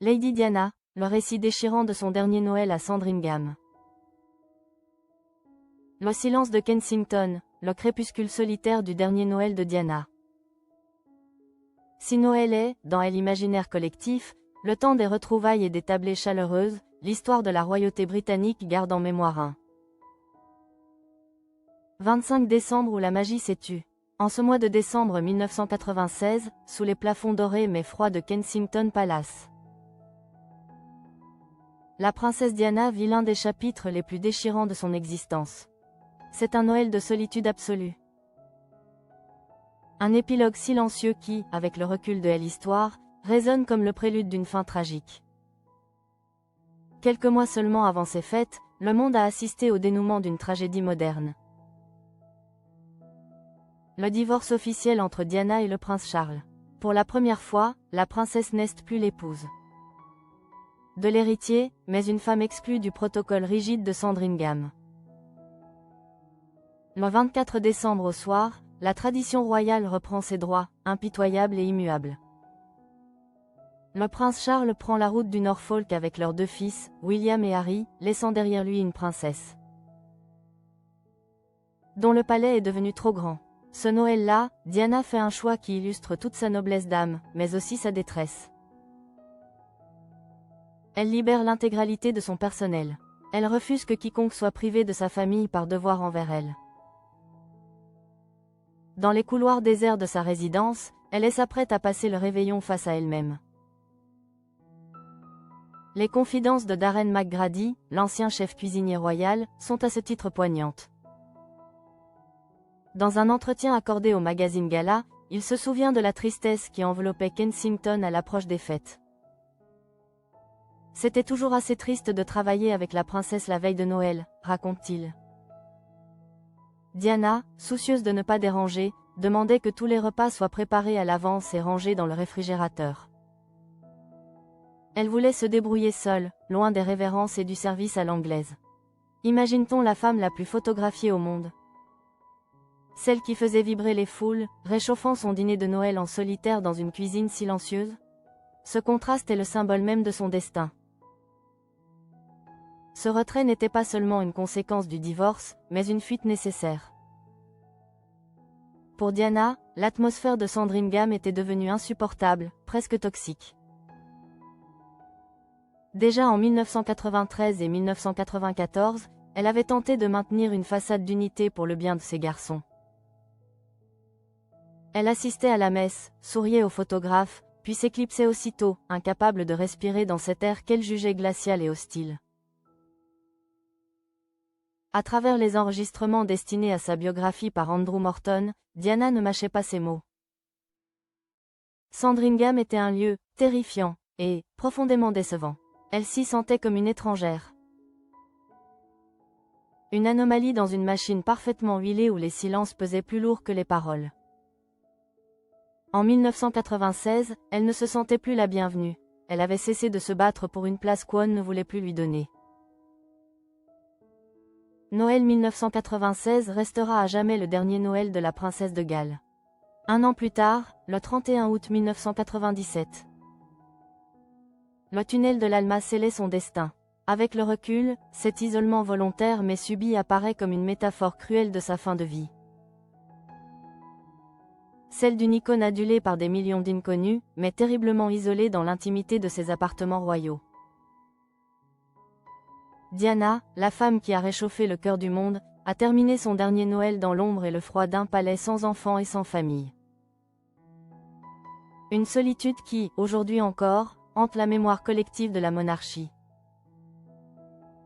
Lady Diana, le récit déchirant de son dernier Noël à Sandringham. Le silence de Kensington, le crépuscule solitaire du dernier Noël de Diana. Si Noël est, dans l'imaginaire collectif, le temps des retrouvailles et des tablées chaleureuses, l'histoire de la royauté britannique garde en mémoire un 25 décembre où la magie s'est tue. En ce mois de décembre 1996, sous les plafonds dorés mais froids de Kensington Palace, la princesse Diana vit l'un des chapitres les plus déchirants de son existence. C'est un Noël de solitude absolue. Un épilogue silencieux qui, avec le recul de l'histoire, résonne comme le prélude d'une fin tragique. Quelques mois seulement avant ces fêtes, le monde a assisté au dénouement d'une tragédie moderne. Le divorce officiel entre Diana et le prince Charles. Pour la première fois, la princesse n'est plus l'épouse de l'héritier, mais une femme exclue du protocole rigide de Sandringham. Le 24 décembre au soir, la tradition royale reprend ses droits, impitoyables et immuables. Le prince Charles prend la route du Norfolk avec leurs deux fils, William et Harry, laissant derrière lui une princesse dont le palais est devenu trop grand. Ce Noël-là, Diana fait un choix qui illustre toute sa noblesse d'âme, mais aussi sa détresse. Elle libère l'intégralité de son personnel. Elle refuse que quiconque soit privé de sa famille par devoir envers elle. Dans les couloirs déserts de sa résidence, elle s'apprête à passer le réveillon face à elle-même. Les confidences de Darren McGrady, l'ancien chef cuisinier royal, sont à ce titre poignantes. Dans un entretien accordé au magazine Gala, il se souvient de la tristesse qui enveloppait Kensington à l'approche des fêtes. C'était toujours assez triste de travailler avec la princesse la veille de Noël, raconte-t-il. Diana, soucieuse de ne pas déranger, demandait que tous les repas soient préparés à l'avance et rangés dans le réfrigérateur. Elle voulait se débrouiller seule, loin des révérences et du service à l'anglaise. Imagine-t-on la femme la plus photographiée au monde? Celle qui faisait vibrer les foules, réchauffant son dîner de Noël en solitaire dans une cuisine silencieuse? Ce contraste est le symbole même de son destin. Ce retrait n'était pas seulement une conséquence du divorce, mais une fuite nécessaire. Pour Diana, l'atmosphère de Sandringham était devenue insupportable, presque toxique. Déjà en 1993 et 1994, elle avait tenté de maintenir une façade d'unité pour le bien de ses garçons. Elle assistait à la messe, souriait aux photographes, puis s'éclipsait aussitôt, incapable de respirer dans cet air qu'elle jugeait glacial et hostile. À travers les enregistrements destinés à sa biographie par Andrew Morton, Diana ne mâchait pas ses mots. Sandringham était un lieu terrifiant et profondément décevant. Elle s'y sentait comme une étrangère. Une anomalie dans une machine parfaitement huilée où les silences pesaient plus lourd que les paroles. En 1996, elle ne se sentait plus la bienvenue. Elle avait cessé de se battre pour une place qu'Owen ne voulait plus lui donner. Noël 1996 restera à jamais le dernier Noël de la princesse de Galles. Un an plus tard, le 31 août 1997. Le tunnel de l'Alma scellait son destin. Avec le recul, cet isolement volontaire mais subi apparaît comme une métaphore cruelle de sa fin de vie. Celle d'une icône adulée par des millions d'inconnus, mais terriblement isolée dans l'intimité de ses appartements royaux. Diana, la femme qui a réchauffé le cœur du monde, a terminé son dernier Noël dans l'ombre et le froid d'un palais sans enfants et sans famille. Une solitude qui, aujourd'hui encore, hante la mémoire collective de la monarchie.